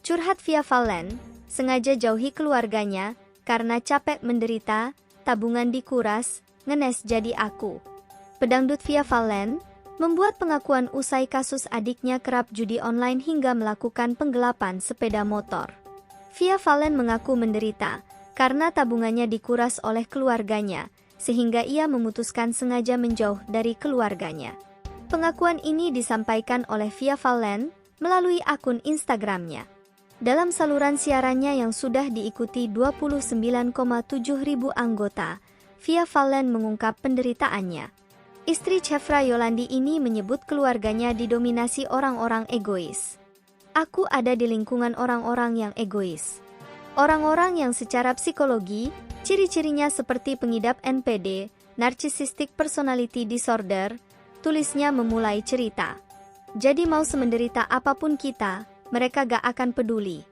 Curhat via Valen, sengaja jauhi keluarganya, karena capek menderita, tabungan dikuras, ngenes jadi aku. Pedangdut via Valen, membuat pengakuan usai kasus adiknya kerap judi online hingga melakukan penggelapan sepeda motor. Via Valen mengaku menderita, karena tabungannya dikuras oleh keluarganya, sehingga ia memutuskan sengaja menjauh dari keluarganya. Pengakuan ini disampaikan oleh Via Valen melalui akun Instagramnya. Dalam saluran siarannya yang sudah diikuti 29,7 ribu anggota, Via Valen mengungkap penderitaannya. Istri Chefra Yolandi ini menyebut keluarganya didominasi orang-orang egois. Aku ada di lingkungan orang-orang yang egois. Orang-orang yang secara psikologi, ciri-cirinya seperti pengidap NPD, Narcissistic Personality Disorder, tulisnya memulai cerita. Jadi mau semenderita apapun kita, mereka gak akan peduli.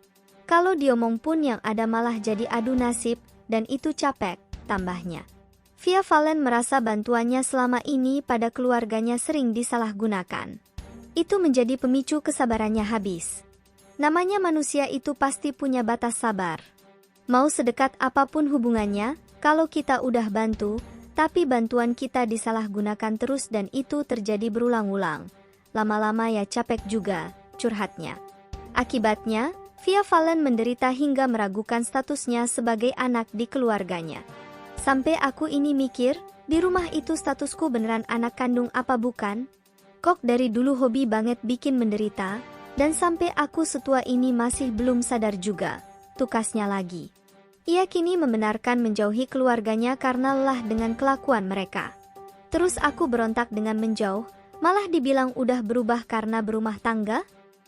Kalau diomong pun yang ada malah jadi adu nasib, dan itu capek, tambahnya. Via Valen merasa bantuannya selama ini pada keluarganya sering disalahgunakan. Itu menjadi pemicu kesabarannya habis. Namanya manusia itu pasti punya batas sabar. Mau sedekat apapun hubungannya, kalau kita udah bantu, tapi bantuan kita disalahgunakan terus dan itu terjadi berulang-ulang. Lama-lama ya capek juga, curhatnya. Akibatnya, Via Valen menderita hingga meragukan statusnya sebagai anak di keluarganya. Sampai aku ini mikir, di rumah itu statusku beneran anak kandung apa bukan? Kok dari dulu hobi banget bikin menderita, dan sampai aku setua ini masih belum sadar juga, tukasnya lagi. Ia kini membenarkan menjauhi keluarganya karena lelah dengan kelakuan mereka. Terus aku berontak dengan menjauh, malah dibilang udah berubah karena berumah tangga?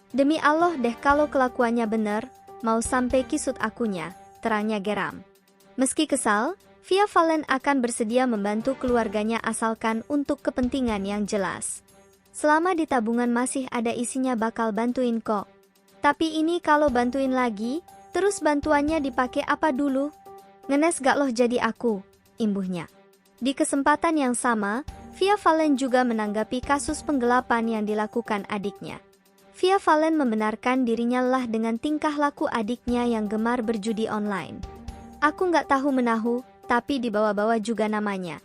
Demi Allah deh kalau kelakuannya bener, mau sampai kisut akunya, terangnya geram. Meski kesal, Via Valen akan bersedia membantu keluarganya asalkan untuk kepentingan yang jelas. Selama di tabungan masih ada isinya bakal bantuin kok. Tapi ini kalau bantuin lagi, terus bantuannya dipakai apa dulu? Ngenes gak loh jadi aku, imbuhnya. Di kesempatan yang sama, Via Valen juga menanggapi kasus penggelapan yang dilakukan adiknya. Via Valen membenarkan dirinya lelah dengan tingkah laku adiknya yang gemar berjudi online. Aku gak tahu menahu, tapi dibawa-bawa juga namanya.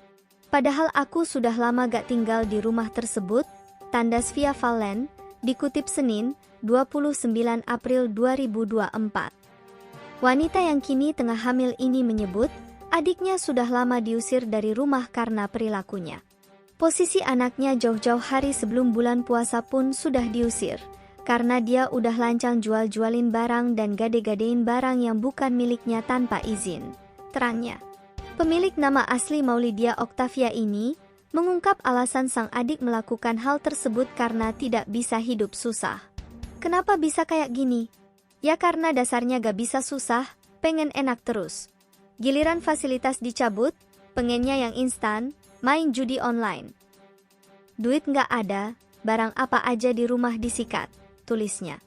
Padahal aku sudah lama gak tinggal di rumah tersebut, tandas Via Valen, dikutip Senin, 29 April 2024. Wanita yang kini tengah hamil ini menyebut, adiknya sudah lama diusir dari rumah karena perilakunya. Posisi anaknya jauh-jauh hari sebelum bulan puasa pun sudah diusir, karena dia udah lancang jual-jualin barang dan gade-gadein barang yang bukan miliknya tanpa izin, terangnya. Pemilik nama asli Maulidia Octavia ini, mengungkap alasan sang adik melakukan hal tersebut karena tidak bisa hidup susah. Kenapa bisa kayak gini? Ya karena dasarnya gak bisa susah, pengen enak terus. Giliran fasilitas dicabut, pengennya yang instan, main judi online. Duit gak ada, barang apa aja di rumah disikat, tulisnya.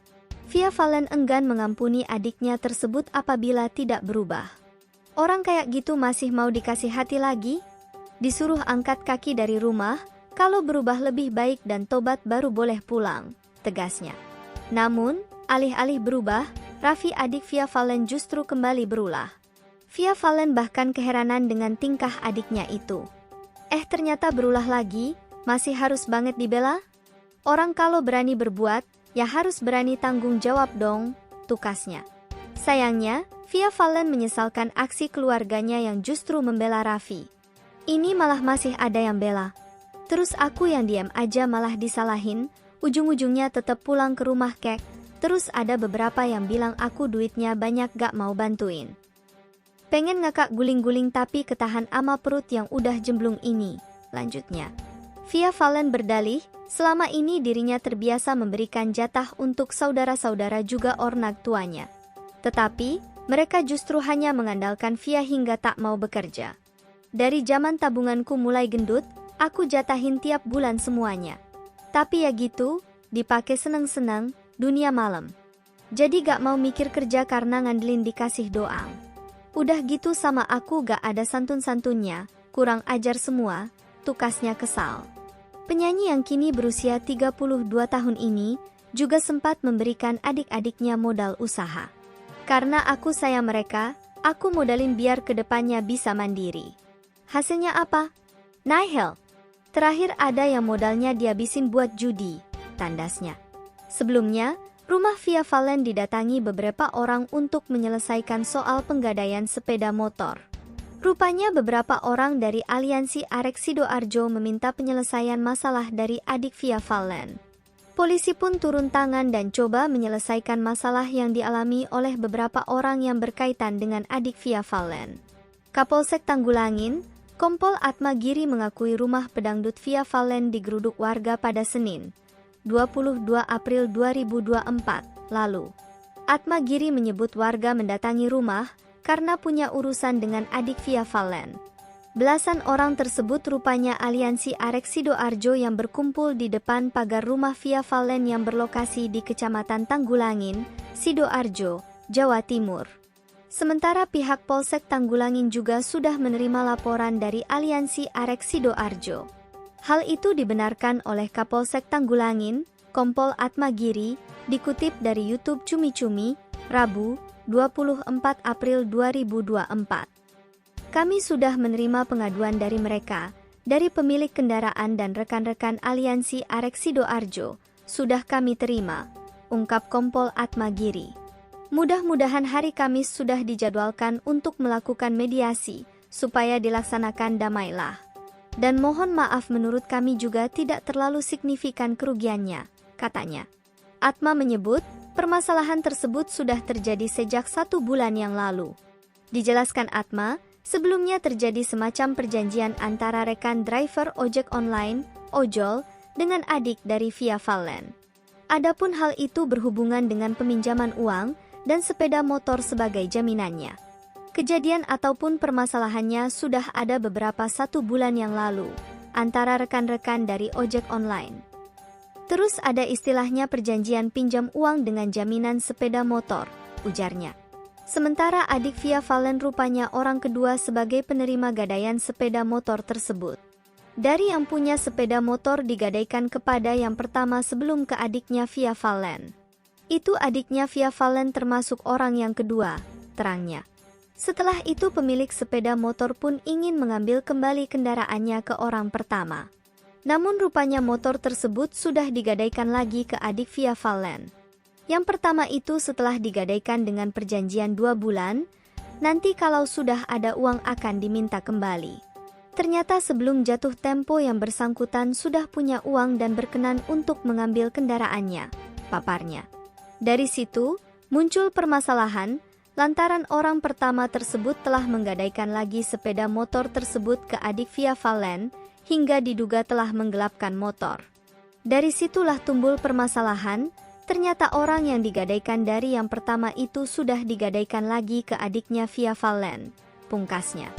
Via Valen enggan mengampuni adiknya tersebut apabila tidak berubah. Orang kayak gitu masih mau dikasih hati lagi? Disuruh angkat kaki dari rumah, kalau berubah lebih baik dan tobat baru boleh pulang, tegasnya. Namun, alih-alih berubah, Raffi adik Via Valen justru kembali berulah. Via Valen bahkan keheranan dengan tingkah adiknya itu. Ternyata berulah lagi, masih harus banget dibela? Orang kalau berani berbuat, ya harus berani tanggung jawab dong, tukasnya. Sayangnya, Via Valen menyesalkan aksi keluarganya yang justru membela Raffi. Ini malah masih ada yang bela. Terus aku yang diam aja malah disalahin, ujung-ujungnya tetap pulang ke rumah kek. Terus ada beberapa yang bilang aku duitnya banyak gak mau bantuin. Pengen ngakak guling-guling tapi ketahan ama perut yang udah jemblung ini, lanjutnya. Via Valen berdalih, selama ini dirinya terbiasa memberikan jatah untuk saudara-saudara juga ornak tuanya. Tetapi, mereka justru hanya mengandalkan Via hingga tak mau bekerja. Dari zaman tabunganku mulai gendut, aku jatahin tiap bulan semuanya. Tapi ya gitu, dipakai seneng-seneng, dunia malam. Jadi gak mau mikir kerja karena ngandelin dikasih doang. Udah gitu sama aku gak ada santun-santunnya, kurang ajar semua, tukasnya kesal. Penyanyi yang kini berusia 32 tahun ini, juga sempat memberikan adik-adiknya modal usaha. Karena aku sayang mereka, aku modalin biar kedepannya bisa mandiri. Hasilnya apa? Nihil. Terakhir ada yang modalnya dihabisin buat judi, tandasnya. Sebelumnya, rumah Via Valen didatangi beberapa orang untuk menyelesaikan soal penggadaian sepeda motor. Rupanya beberapa orang dari aliansi Arek Sidoarjo meminta penyelesaian masalah dari adik Via Valen. Polisi pun turun tangan dan coba menyelesaikan masalah yang dialami oleh beberapa orang yang berkaitan dengan adik Via Valen. Kapolsek Tanggulangin, Kompol Atma Giri mengakui rumah pedangdut Via Valen digeruduk warga pada Senin, 22 April 2024, lalu. Atma Giri menyebut warga mendatangi rumah karena punya urusan dengan adik Via Valen. Belasan orang tersebut rupanya aliansi Arek Sidoarjo yang berkumpul di depan pagar rumah Via Valen yang berlokasi di Kecamatan Tanggulangin, Sidoarjo, Jawa Timur. Sementara pihak Polsek Tanggulangin juga sudah menerima laporan dari aliansi Arek Sidoarjo. Hal itu dibenarkan oleh Kapolsek Tanggulangin, Kompol Atma Giri, dikutip dari YouTube Cumi Cumi, Rabu, 24 April 2024. Kami sudah menerima pengaduan dari mereka, dari pemilik kendaraan dan rekan-rekan aliansi Arek Sidoarjo, sudah kami terima, ungkap Kompol Atma Giri. Mudah-mudahan hari Kamis sudah dijadwalkan untuk melakukan mediasi, supaya dilaksanakan damailah. Dan mohon maaf menurut kami juga tidak terlalu signifikan kerugiannya, katanya. Atma menyebut, permasalahan tersebut sudah terjadi sejak 1 bulan yang lalu. Dijelaskan Atma, sebelumnya terjadi semacam perjanjian antara rekan driver ojek online, ojol, dengan adik dari Via Valen. Adapun hal itu berhubungan dengan peminjaman uang, dan sepeda motor sebagai jaminannya. Kejadian ataupun permasalahannya sudah ada beberapa 1 bulan yang lalu, antara rekan-rekan dari ojek online. Terus ada istilahnya perjanjian pinjam uang dengan jaminan sepeda motor, ujarnya. Sementara adik Via Valen rupanya orang kedua sebagai penerima gadaian sepeda motor tersebut. Dari yang punya sepeda motor digadaikan kepada yang pertama sebelum ke adiknya Via Valen. Itu adiknya Via Valen termasuk orang yang kedua, terangnya. Setelah itu pemilik sepeda motor pun ingin mengambil kembali kendaraannya ke orang pertama. Namun rupanya motor tersebut sudah digadaikan lagi ke adik Via Valen. Yang pertama itu setelah digadaikan dengan perjanjian 2 bulan, nanti kalau sudah ada uang akan diminta kembali. Ternyata sebelum jatuh tempo yang bersangkutan sudah punya uang dan berkenan untuk mengambil kendaraannya, paparnya. Dari situ, muncul permasalahan, lantaran orang pertama tersebut telah menggadaikan lagi sepeda motor tersebut ke adik Via Valen, hingga diduga telah menggelapkan motor. Dari situlah timbul permasalahan, ternyata orang yang digadaikan dari yang pertama itu sudah digadaikan lagi ke adiknya Via Valen, pungkasnya.